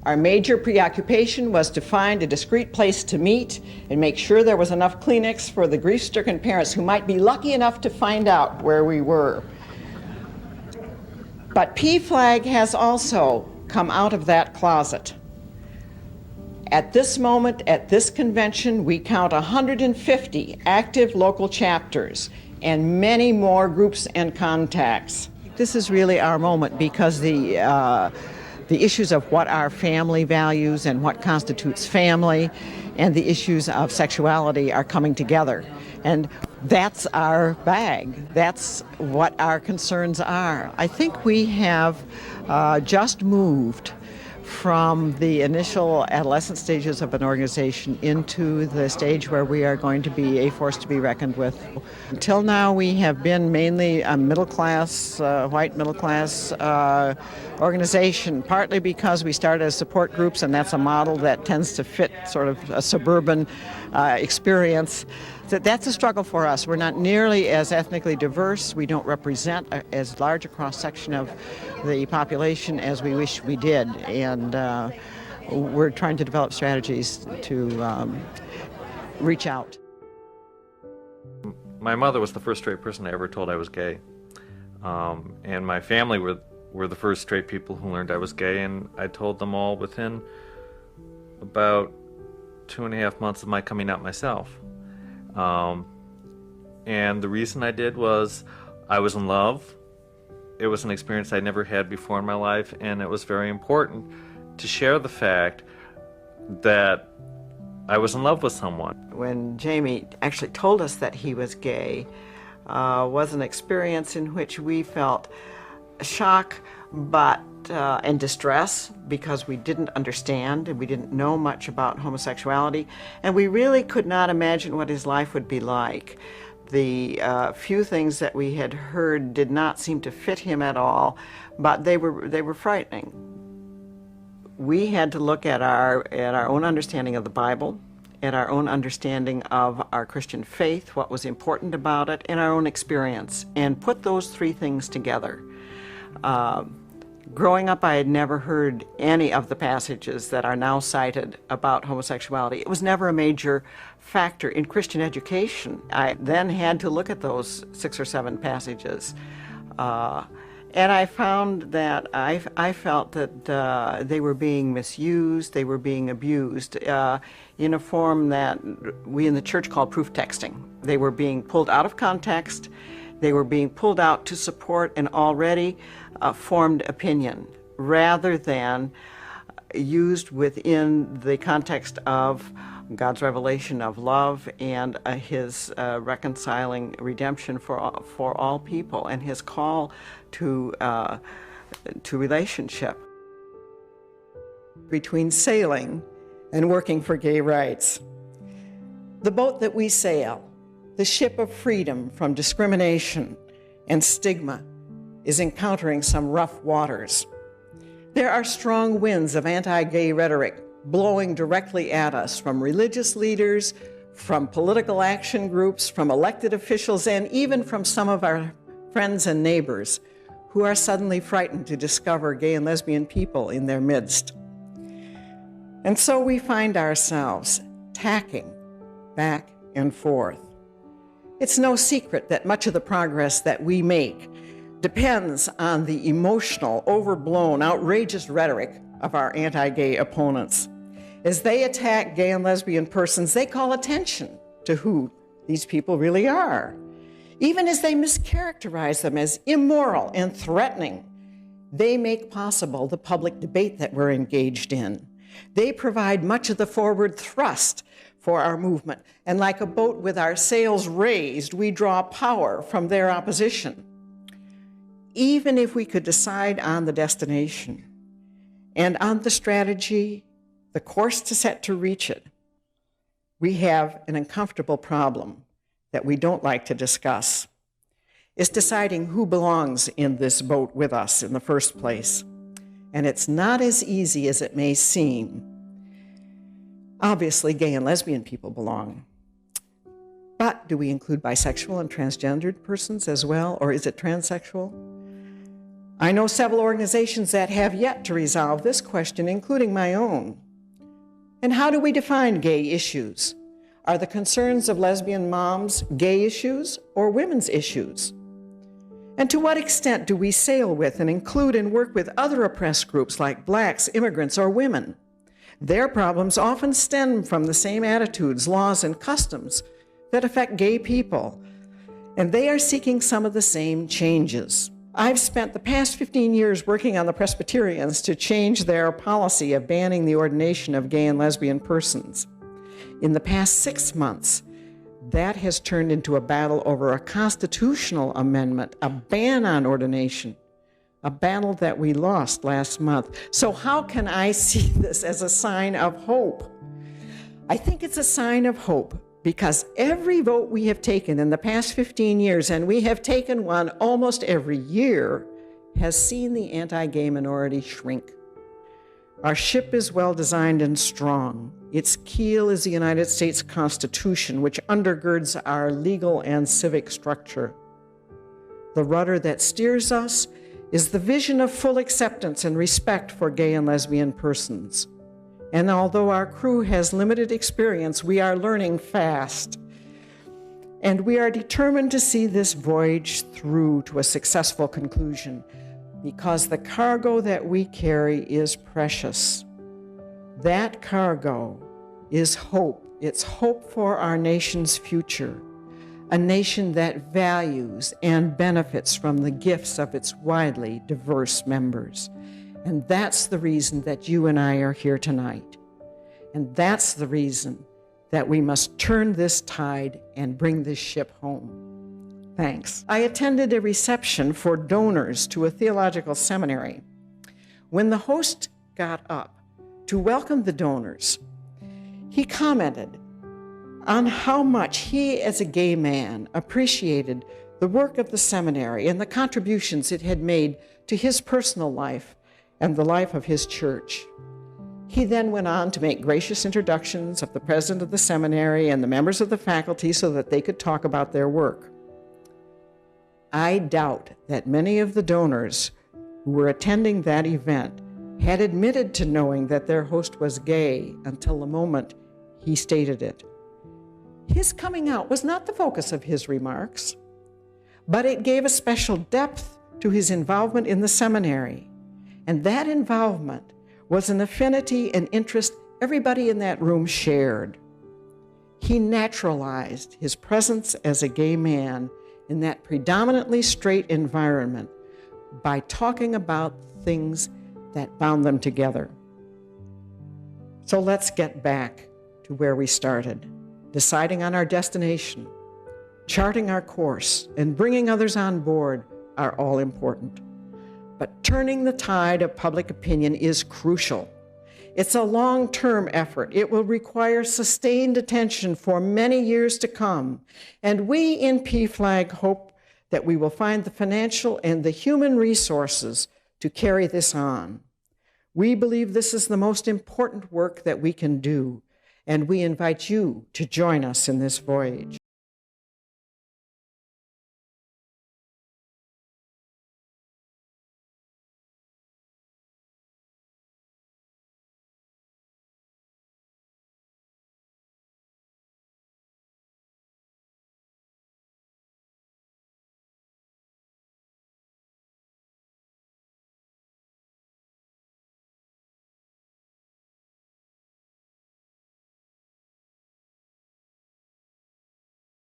Our major preoccupation was to find a discreet place to meet and make sure there was enough Kleenex for the grief-stricken parents who might be lucky enough to find out where we were. But PFLAG has also come out of that closet. At this moment, at this convention, we count 150 active local chapters and many more groups and contacts. This is really our moment because the issues of what our family values and what constitutes family and the issues of sexuality are coming together. And that's our bag. That's what our concerns are. I think we have just moved from the initial adolescent stages of an organization into the stage where we are going to be a force to be reckoned with. Until now, we have been mainly a middle-class, white middle-class organization, partly because we started as support groups, and that's a model that tends to fit sort of a suburban experience. That's a struggle for us. We're not nearly as ethnically diverse. We don't represent as large a cross-section of the population as we wish we did. And we're trying to develop strategies to reach out. My mother was the first straight person I ever told I was gay. And my family were the first straight people who learned I was gay, and I told them all within about 2.5 months of my coming out myself. And the reason I did was I was in love. It was an experience I'd never had before in my life, and it was very important to share the fact that I was in love with someone. When Jamie actually told us that he was gay, was an experience in which we felt shock and distress because we didn't understand and we didn't know much about homosexuality, and we really could not imagine what his life would be like. The few things that we had heard did not seem to fit him at all, but they were frightening. We had to look at our own understanding of the Bible, at our own understanding of our Christian faith, what was important about it, and our own experience, and put those three things together. Growing up, I had never heard any of the passages that are now cited about homosexuality. It was never a major factor in Christian education. I then had to look at those 6 or 7 passages. And I found that I felt that they were being misused, they were being abused in a form that we in the church call proof texting. They were being pulled out of context. They were being pulled out to support an already formed opinion rather than used within the context of God's revelation of love and his reconciling redemption for all people and his call to relationship. Between sailing and working for gay rights. The boat that we sail, the ship of freedom from discrimination and stigma, is encountering some rough waters. There are strong winds of anti-gay rhetoric blowing directly at us from religious leaders, from political action groups, from elected officials, and even from some of our friends and neighbors who are suddenly frightened to discover gay and lesbian people in their midst. And so we find ourselves tacking back and forth. It's no secret that much of the progress that we make depends on the emotional, overblown, outrageous rhetoric of our anti-gay opponents. As they attack gay and lesbian persons, they call attention to who these people really are. Even as they mischaracterize them as immoral and threatening, they make possible the public debate that we're engaged in. They provide much of the forward thrust for our movement, and like a boat with our sails raised, we draw power from their opposition. Even if we could decide on the destination and on the strategy, the course to set to reach it, we have an uncomfortable problem that we don't like to discuss. It's deciding who belongs in this boat with us in the first place. And it's not as easy as it may seem. Obviously, gay and lesbian people belong. But do we include bisexual and transgendered persons as well, or is it transsexual? I know several organizations that have yet to resolve this question, including my own. And how do we define gay issues? Are the concerns of lesbian moms gay issues or women's issues? And to what extent do we sail with and include and work with other oppressed groups like blacks, immigrants, or women? Their problems often stem from the same attitudes, laws, and customs that affect gay people, and they are seeking some of the same changes. I've spent the past 15 years working on the Presbyterians to change their policy of banning the ordination of gay and lesbian persons. In the past 6 months, that has turned into a battle over a constitutional amendment, a ban on ordination, a battle that we lost last month. So how can I see this as a sign of hope? I think it's a sign of hope because every vote we have taken in the past 15 years, and we have taken one almost every year, has seen the anti-gay minority shrink. Our ship is well designed and strong. Its keel is the United States Constitution, which undergirds our legal and civic structure. The rudder that steers us is the vision of full acceptance and respect for gay and lesbian persons. And although our crew has limited experience, we are learning fast. And we are determined to see this voyage through to a successful conclusion, because the cargo that we carry is precious. That cargo is hope. It's hope for our nation's future, a nation that values and benefits from the gifts of its widely diverse members. And that's the reason that you and I are here tonight. And that's the reason that we must turn this tide and bring this ship home. Thanks. I attended a reception for donors to a theological seminary. When the host got up to welcome the donors, he commented on how much he, as a gay man, appreciated the work of the seminary and the contributions it had made to his personal life and the life of his church. He then went on to make gracious introductions of the president of the seminary and the members of the faculty so that they could talk about their work. I doubt that many of the donors who were attending that event had admitted to knowing that their host was gay until the moment he stated it. His coming out was not the focus of his remarks, but it gave a special depth to his involvement in the seminary. And that involvement was an affinity and interest everybody in that room shared. He naturalized his presence as a gay man in that predominantly straight environment by talking about things that bound them together. So let's get back to where we started. Deciding on our destination, charting our course, and bringing others on board are all important. But turning the tide of public opinion is crucial. It's a long-term effort. It will require sustained attention for many years to come. And we in PFLAG hope that we will find the financial and the human resources to carry this on. We believe this is the most important work that we can do, and we invite you to join us in this voyage.